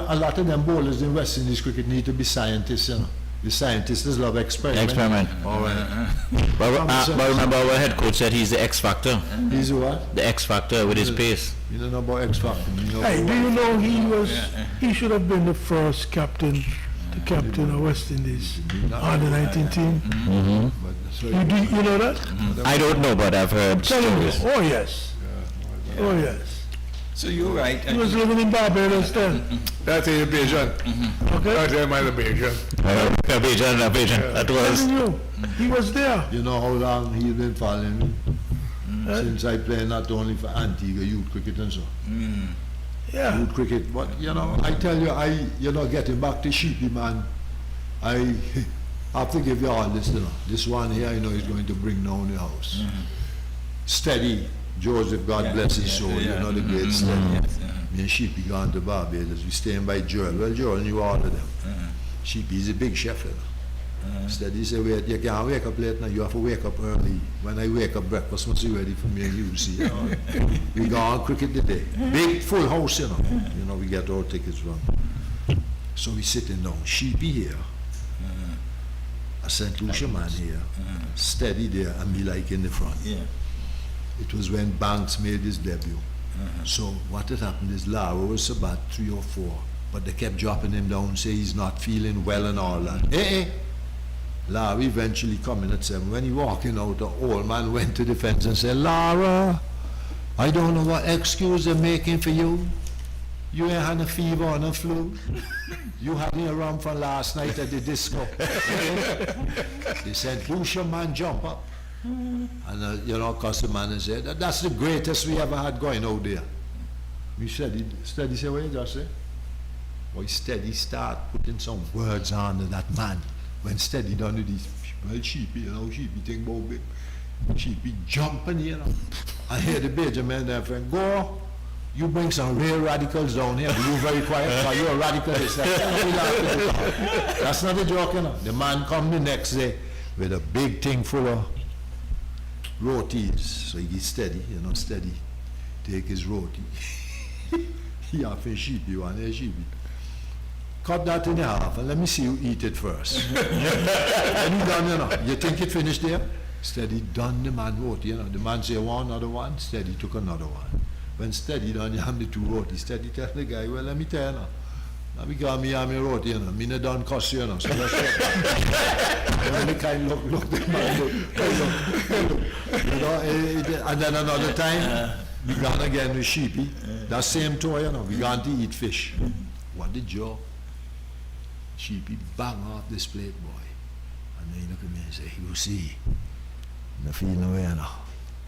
a lot of them bowlers in West Indies cricket need to be scientists, you know. The scientists love experiment. All right. But remember, our head coach said he's the X factor. He's what? The X factor with his pace. You don't know about X factor. Hey, do you know he should have been the first captain, the captain of West Indies under 19 team. You know that? I don't know, but I've heard stories. Oh yes. Oh yes. So you're right. He was living in Barbados then. That's in Bajan. Okay. That's in my Bajan. Bajan. That was. He was there. You know how long he's been following me? Since I play not only for Antigua youth cricket and so. Yeah. Youth cricket, but you know, I tell you, getting back to Sheepy, man, I have to give you all this, you know. This one here, I know is going to bring down the house. Steady. Joseph, God bless his soul, you know, the great Steady. Me and Sheepy gone to Barbados. We staying by Joel. Well, Joel knew all of them. Sheepy is a big chef, you know. Steady say, wait, you can't wake up late now. You have to wake up early. When I wake up, breakfast must be ready for me and you, see. You know? We go on cricket today. Big full house, you know. You know, we get our tickets run. So we sitting down. Sheepy here. A St. Lucia man here. Steady there, and me like in the front. It was when Banks made his debut. So what had happened is Lara was about 3 or 4, but they kept dropping him down, say he's not feeling well and all that. Lara eventually coming at 7. When he walking out, the old man went to the fence and said, Lara, I don't know what excuse they're making for you. You ain't had a fever or a flu. You had a rum from last night at the disco. They said, Lucia man, jump up. And you know, cause the man said, that's the greatest we ever had going out there. We Steady say, what you just say? Boy, Steady start putting some words on to that man. When Steady done with this, well, Sheepy, you know, Sheepy think about big. Sheepy jumping, you know. I hear the Benjamin there, friend, go, you bring some real radicals down here, but you very quiet, because you're a radical. That's not a joke, you know. The man come the next day with a big thing full of rotis, so he gets Steady, you know, Steady. Take his roti. He have a Sheepy one, a Sheepy. Cut that in half and let me see you eat it first. And he done, you know. You think it finished there? Steady done the man roti, you know. The man say one, another one, Steady took another one. When Steady done, you have the 2 roti. Steady tell the guy, well, let me tell you now. Now we got me roti, you know. Me no done cost you, you know. So let's check. And the kind look, the man look. You know, and then another time, we gone again with Sheepy. That same tour, you know. We gone to eat fish. What the joke? Sheepy bang off this plate, boy. And then he look at me and say, you see, I feel no way now.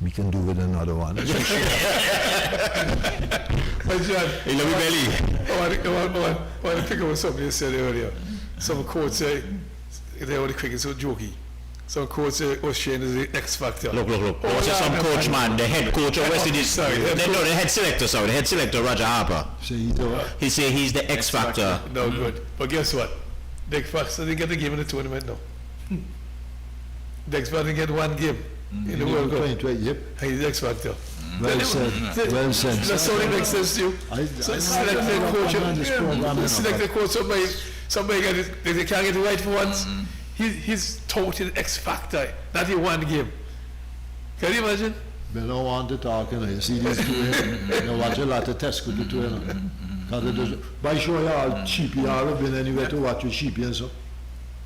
We can do with another one. But John, Hey, let me belly. I want to pick up what somebody said earlier. Some coach say, they were the cricket so jokey. Some coach say, O'Shane is the X factor. Look. What's some coach, man? The head coach of West Indies. Sorry, The head selector, sorry. The head selector, Roger Harper. He say he's the X factor. No good. But guess what? The X factor didn't get the game in the tournament now. The X factor didn't get 1 game in the World Cup. Yep. He's the X factor. Well said. Well said. That's how it makes sense to you. Select the coach, somebody they can't get it right for once. He's total X factor, not in 1 game. Can you imagine? They don't want to talk, you know. You see these two, they watch a lot of tests with the two, you know. By sure you all Sheepy, you all have been anywhere to watch with Sheepy and so.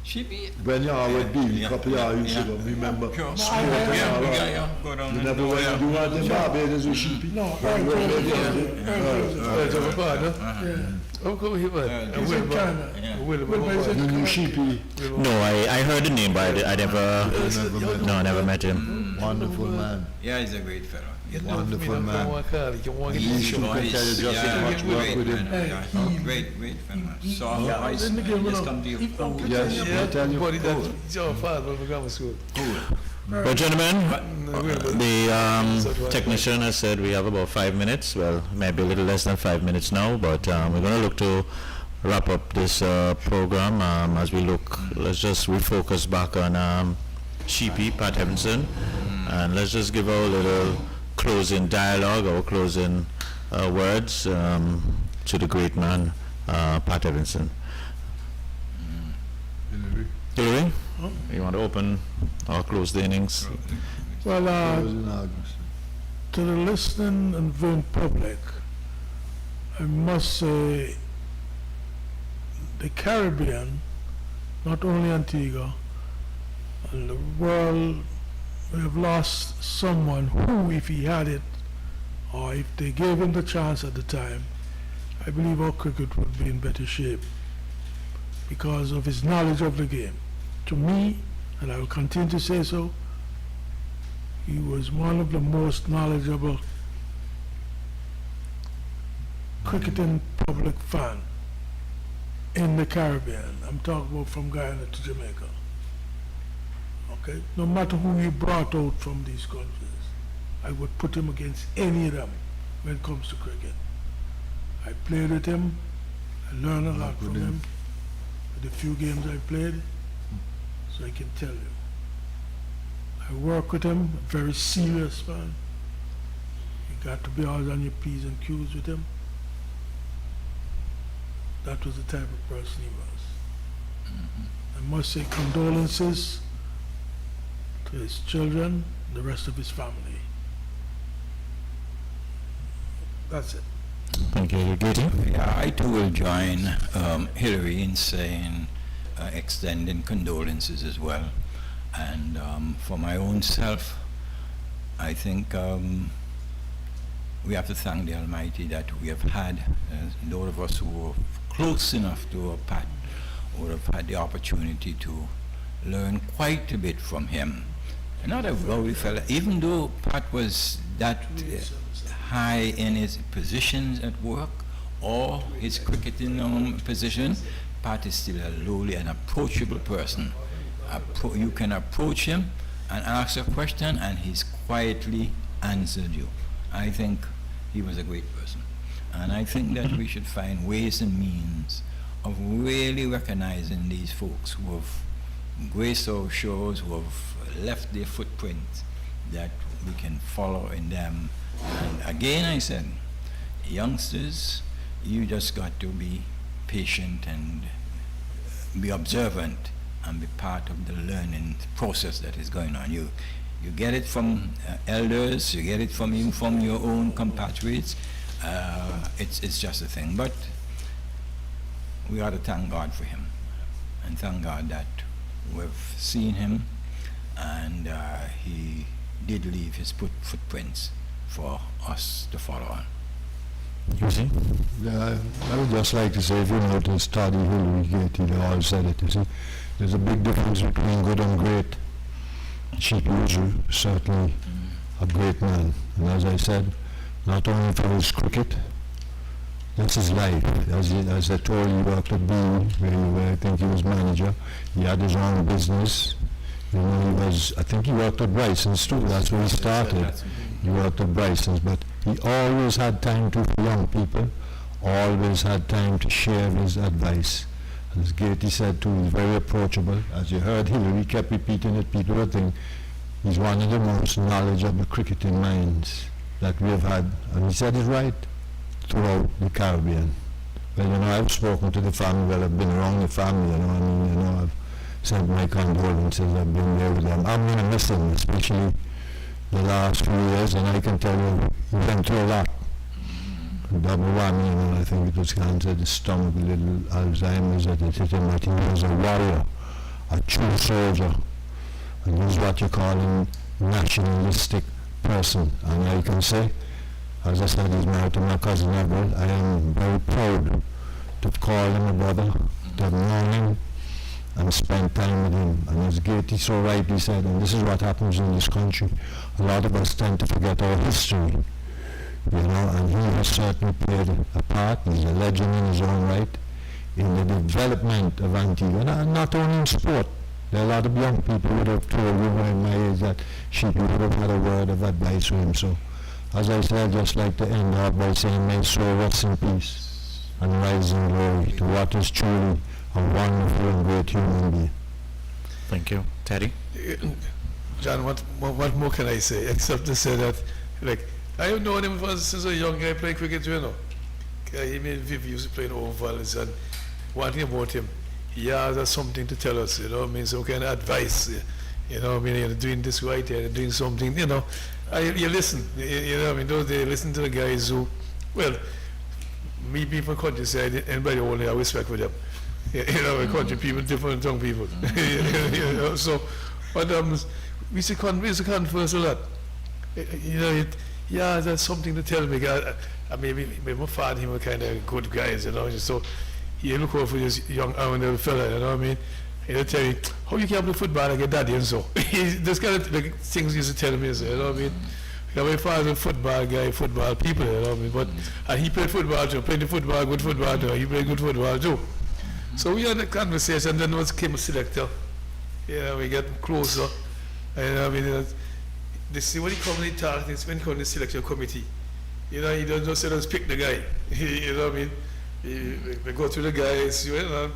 Sheepy? When you all with Bill, a couple of years ago, remember? Go down You and never go went there. to want in Barbados with Sheepy? No, Oh, go here, man. he's in Canada. You knew Sheepy. No, I heard the name, but I never met him. Wonderful man. Yeah, he's a great fellow. Wonderful man. He's can tell you just as much work with him. Great fellow. Soft voice. Just come to you. Yes, I tell you. He's your father from grammar school. But gentlemen, the technician has said we have about 5 minutes. Well, maybe a little less than 5 minutes now, but we're going to look to wrap up this program. As we look, let's just refocus back on Sheepy, Pat Hevinson, and let's just give our little closing dialogue or closing words to the great man Pat Evanson. Hillary. Hillary, you want to open or close the innings? Well, It was in August. to the listening and viewing public, I must say the Caribbean, not only Antigua, and the world, we have lost someone who, if he had it, or if they gave him the chance at the time, I believe our cricket would be in better shape because of his knowledge of the game. To me, and I will continue to say so, he was one of the most knowledgeable cricketing public fan in the Caribbean. I'm talking about from Guyana to Jamaica. Okay? No matter who he brought out from these countries, I would put him against any of them when it comes to cricket. I played with him, I learned a lot from him, with the few games I played, so I can tell you. I work with him, a very serious man. You got to be always on your P's and Q's with him. That was the type of person he was. I must say condolences to his children, the rest of his family. That's it. Thank you, Gaty. Yeah, I too will join Hillary in saying, extending condolences as well. And for my own self, I think we have to thank the Almighty that we have had, those of us who were close enough to Pat would have had the opportunity to learn quite a bit from him. Not a rowdy fella, even though Pat was that high in his positions at work or his cricketing position, Pat is still a lowly and approachable person. You can approach him and ask a question and he's quietly answered you. I think he was a great person. And I think that we should find ways and means of really recognizing these folks who have graced our shores, who have left their footprint, that we can follow in them. And again, I said, youngsters, you just got to be patient and be observant and be part of the learning process that is going on. You get it from elders, you get it from your own compatriots. It's just a thing. But we ought to thank God for him and thank God that we've seen him and he did leave his footprints for us to follow on. You see? Yeah, I would just like to say, if you notice, Toddy, Hillary, Gaty, they all said it, you see. There's a big difference between good and great. Chief was certainly a great man. And as I said, not only for his cricket, that's his life. As I told you, he worked at B, where I think he was manager. He had his own business. You know, I think he worked at Bryson's too. That's where he started. He worked at Bryson's, but he always had time to for young people, always had time to share his advice. As Gaty said too, he's very approachable. As you heard Hillary kept repeating it, people would think he's one of the most knowledgeable cricketing minds that we have had. And he said it right throughout the Caribbean. Well, you know, I've spoken to the family, well, I've been around the family, you know, I mean, you know, I've sent my condolences, I've been there with them. I'm going to miss him, especially the last few years, and I can tell you, he went through a lot. Double whammy, you know, I think it was cancer, the stomach, a little Alzheimer's that it hit him, but he was a warrior, a true soldier, and he's what you call a nationalistic person. And I can say, as I said, he's married to my cousin Neville. I am very proud to call him a brother, to have known him, and spend time with him. And as Gaty so rightly said, and this is what happens in this country, a lot of us tend to forget our history, you know, and he has certainly played a part. He's a legend in his own right in the development of Antigua, and not only in sport. There are a lot of young people who would have told you in my age that she would have had a word of advice for him. So, as I said, I'd just like to end up by saying, may soul rest in peace and rise in glory to what is truly a wonderful and great human being. Thank you. Teddy? John, what more can I say except to say that, like, I have known him since a young guy playing cricket, you know. he made Viv used to play in ovals, and one thing about him, he has something to tell us, you know what I mean, some kind of advice, you know what I mean, you're doing this right here, you're doing something, you know, you listen, you know what I mean, those days, listen to the guys who, well, me being from countryside, anybody only have respect for them. You know, country people different than young people. You know, so, but we used to converse a lot. You know, that's something to tell me. Maybe my father, he was kind of good guys, you know. So he look over for this young little fella, you know what I mean? He'll tell me, how you can play football like your daddy and so. This kind of things he used to tell me, you know what I mean? Because my father was a football guy, football people, you know what I mean? But and he played football too, played the football, good football too. He played good football too. So we had a conversation, then once came a selector. You know, we get closer. And I mean, this is when he comes and he talks, it's when he comes to the selection committee. You know, he doesn't just say, let's pick the guy. You know what I mean? We go through the guys, you know,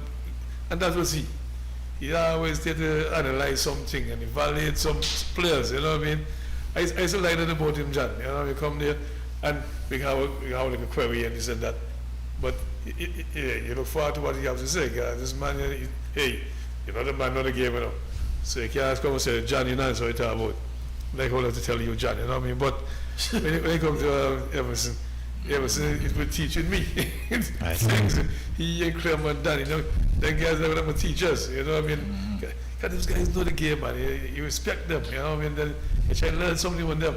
and that was he. He always did analyze something and evaluate some players, you know what I mean? I used to like that about him, John. You know, we come there and we have like a query and this and that. But you look forward to what he has to say. This man, hey, you're not a man, not a game, you know. So you can't come and say, John, you know what I'm talking about. Like I have to tell you, John, you know what I mean? But when you come to Emerson, it will teach with me. Things, he and Clem and Dan, you know, them guys are going to teach us, you know what I mean? Because those guys know the game, man. You respect them, you know what I mean? Then you try to learn something from them.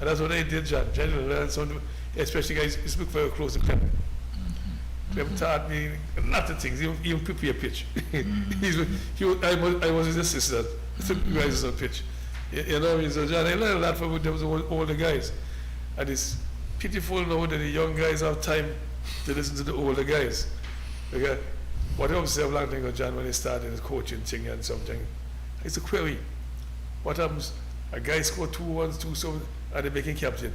And that's what I did, John. Try to learn something, especially guys who speak very close to Clem. Clem taught me a lot of things, even prepare pitch. I was his assistant. Took the guys on pitch. You know what I mean? So John, I learned a lot from them, all the guys. And it's pitiful now that the young guys have time to listen to the older guys. Okay? What I observed long time ago, John, when they started the coaching thing and something, it's a query. What happens? A guy scored 2 runs, 2 something, and they make him captain.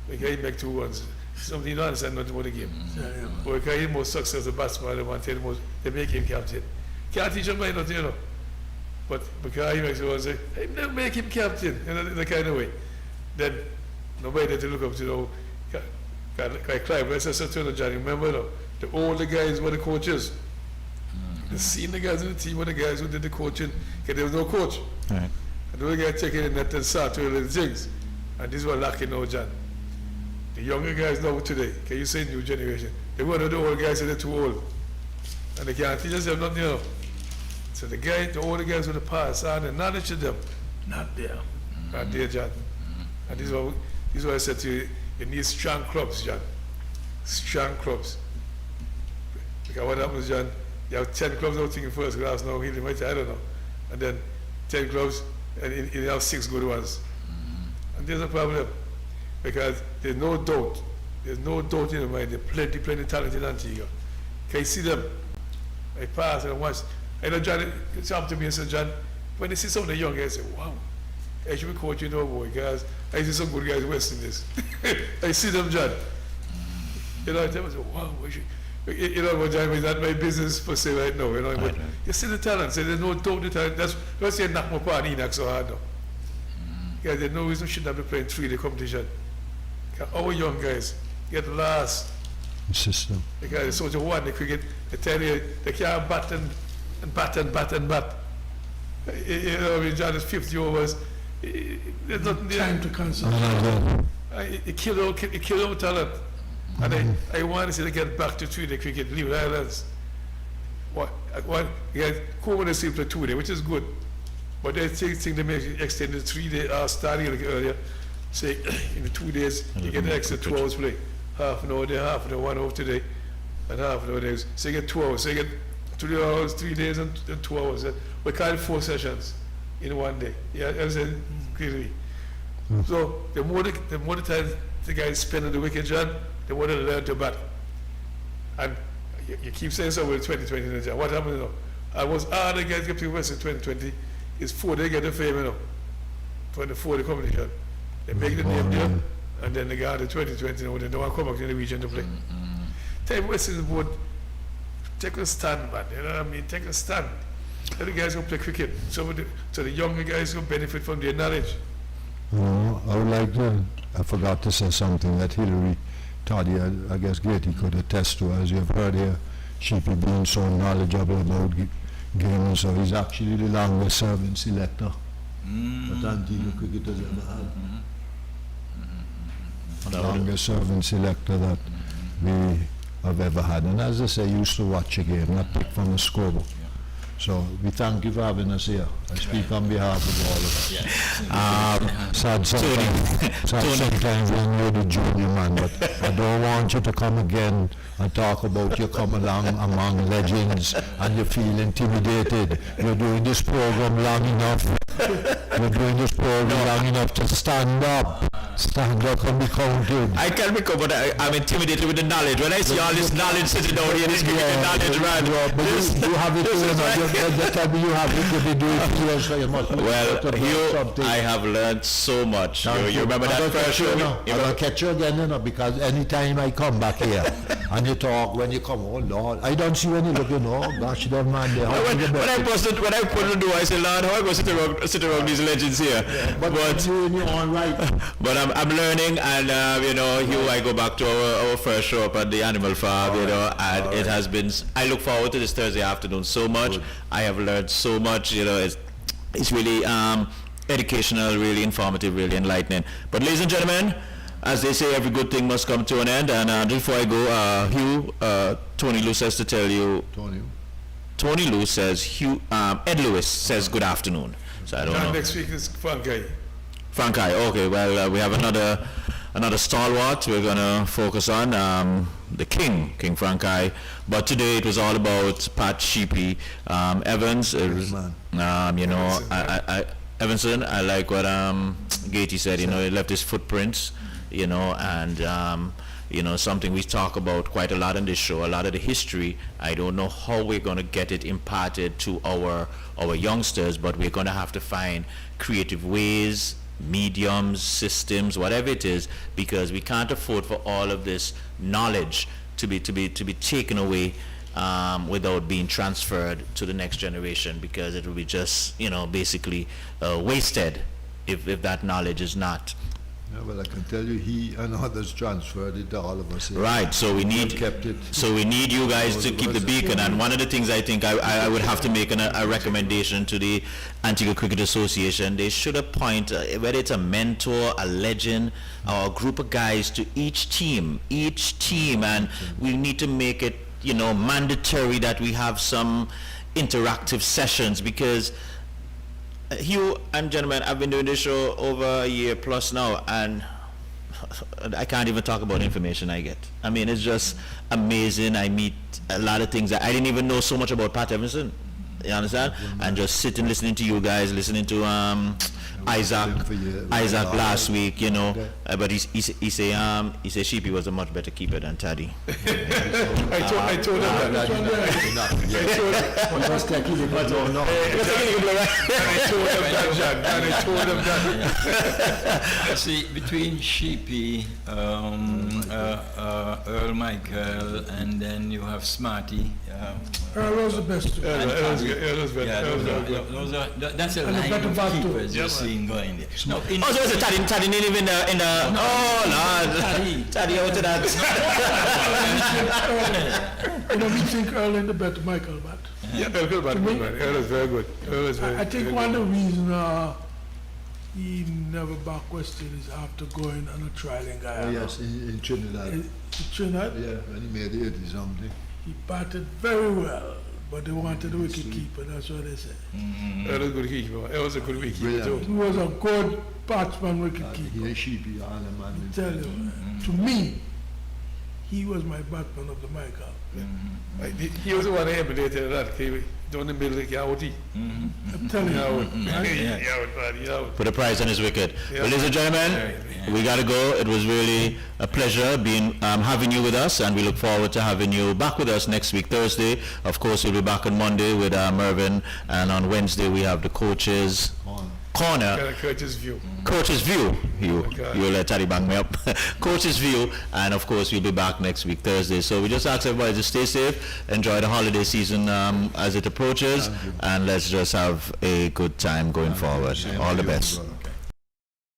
The guy make 2 runs. Something you don't understand nothing about the game. Or because he's more successful batsman, they make him captain. Can't teach him nothing, you know. But because he makes it, say, hey, never make him captain, you know, in the kind of way. Then nobody had to look up to, you know, like Clive, let's just turn to Johnny. Remember, you know, the older guys were the coaches. The senior guys in the team were the guys who did the coaching, because there was no coach. Right. And the other guys taking the net and start to the things. And this was lacking now, John. The younger guys now today, can you say new generation? They want to the old guys and they're too old. And they can't teach us them nothing, you know. So the older guys with the past, and the knowledge of them, not there. Not there, John. And this is what I said to you, you need strong clubs, John. Strong clubs. Because what happens, John, you have 10 clubs out thinking first class now, I don't know. And then 10 clubs, and you have 6 good ones. And there's a problem. Because there's no doubt in the mind, there's plenty talent in Antigua. Can you see them? I pass and watch. I know John, it's up to me and say, John, when they see some of the young guys, I say, wow, I should be coaching, you know, boy, guys. I see some good guys wasting this. I see them, John. You know, I tell myself, wow, you know what, John, it's not my business per se right now, you know, but you see the talent, so there's no doubt the talent. That's why I say knock my part in so hard now. Yeah, there's no reason we shouldn't have been playing 3-day competition. Our young guys get last. System. Because it's such a one, the cricket, they tell you they can't bat and bat. You know, I mean, John is 50 overs. There's nothing there. Time to concentrate. It killed our talent. And I want to see they get back to 3-day cricket, leave the islands. You get Coleman is still play 2-day, which is good. But they think they may extend the 3-day, starting a little earlier. Say in the 2 days, you get an extra 2 hours play. Half an hour there, half an hour, 1 hour today, and half an hour there. So you get 2 hours. So you get 3 hours, 3 days, and 2 hours. We call it 4 sessions in 1 day. Yeah, I said clearly. So the more the time the guys spend on the wicket, John, the more they learn to bat. And you keep saying so with 2020, John. What happened, you know? The guys get to West in 2020 is 4 they get the fame, you know, for the 4 competition. They make the name there, and then they got the 2020, you know, they don't want to come back to the region to play. Time West is board, take a stand, man, you know what I mean? Take a stand. Let the guys who play cricket, so the younger guys will benefit from their knowledge. I would like to, I forgot to say something that Hillary Toddy, I guess Gertie could attest to, as you've heard here, Sheepy being so knowledgeable about games, so he's actually the longest serving selector that Antigua cricket has ever had. The longest serving selector that we have ever had. And as I say, used to watch a game, not pick from the scorebook. So we thank you for having us here. I speak on behalf of all of us. Sad sometimes when you're the junior man, but I don't want you to come again and talk about you come along among legends and you feel intimidated. You're doing this program long enough. You're doing this program long enough to stand up. Stand up and be counted. I can become, but I'm intimidated with the knowledge. When I see all this knowledge sitting down here, this knowledge, man. But you have it too, you tell me you have it, you do it here, so you must well, I have learned so much. You remember that first show? I'm going to catch you again, because anytime I come back here and you talk, when you come, oh Lord, I don't see when you look, gosh, you don't mind there. When I put the door, I say, Lord, how am I going to sit around these legends here? Yeah, but you're all right. But I'm learning, and here I go back to our first show up at the Animal Farm, and it has been. I look forward to this Thursday afternoon so much. Good. I have learned so much. It's really educational, really informative, really enlightening. But ladies and gentlemen, as they say, every good thing must come to an end. And before I go, Hugh, Tony Lou says to tell you. Tony Lou says Ed Lewis says good afternoon. So I don't know. Next week is Frankai. Okay. Well, we have another stalwart we're gonna focus on, the King Frankai. But today it was all about Pat Sheepy, Evans. It was, Evanson. I like what Gatey said. He left his footprints. And something we talk about quite a lot on this show. A lot of the history. I don't know how we're gonna get it imparted to our youngsters, but we're gonna have to find creative ways, mediums, systems, whatever it is, because we can't afford for all of this knowledge to be taken away without being transferred to the next generation, because it will be just basically wasted if that knowledge is not. Yeah, well, I can tell you, he and others transferred it to all of us. Right. So we need kept it. So we need you guys to keep the beacon. And one of the things I think I would have to make a recommendation to the Antigua Cricket Association. They should appoint whether it's a mentor, a legend, or a group of guys to each team, and we need to make it mandatory that we have some interactive sessions, because. Hugh and gentlemen, I've been doing this show over a year plus now, and I can't even talk about information I get. I mean, it's just amazing. I meet a lot of things. I didn't even know so much about Pat Evanson. You understand? And just sitting, listening to you guys, listening to Isaac last week, but he say Sheepy was a much better keeper than Taddy. I told him that. I told him that. See, between Sheepy, Earl Michael, and then you have Smarty. Earl was the best. That's a line of keepers you're seeing going there. No, there's a Taddy didn't even in the oh no, Taddy out to that. We think Earl in the better Michael, but Earl is very good. I think one of the reasons he never back Weston is after going on a trial in Guyana. Oh yes, in Trinidad. In Trinidad? Yeah, when he made 80 something. He batted very well, but they wanted a wicket keeper, that's what they said. Earl was a good keeper. Earl was a good wicket keeper too. He was a good batsman, wicket keeper. He Sheepy, all the man. I tell you, to me, he was my batsman of the Michael. He was the one that emulated that. Down the middle, out. I'm telling you. Put a prize on his wicket. Well, ladies and gentlemen, we got to go. It was really a pleasure having you with us, and we look forward to having you back with us next week, Thursday. Of course, we'll be back on Monday with Mervyn, and on Wednesday we have the Coaches Corner. Coach's View. Coach's View. You let Taddy bang me up. Coach's View, and of course we'll be back next week, Thursday. So we just ask everybody to stay safe, enjoy the holiday season as it approaches, and let's just have a good time going forward. All the best.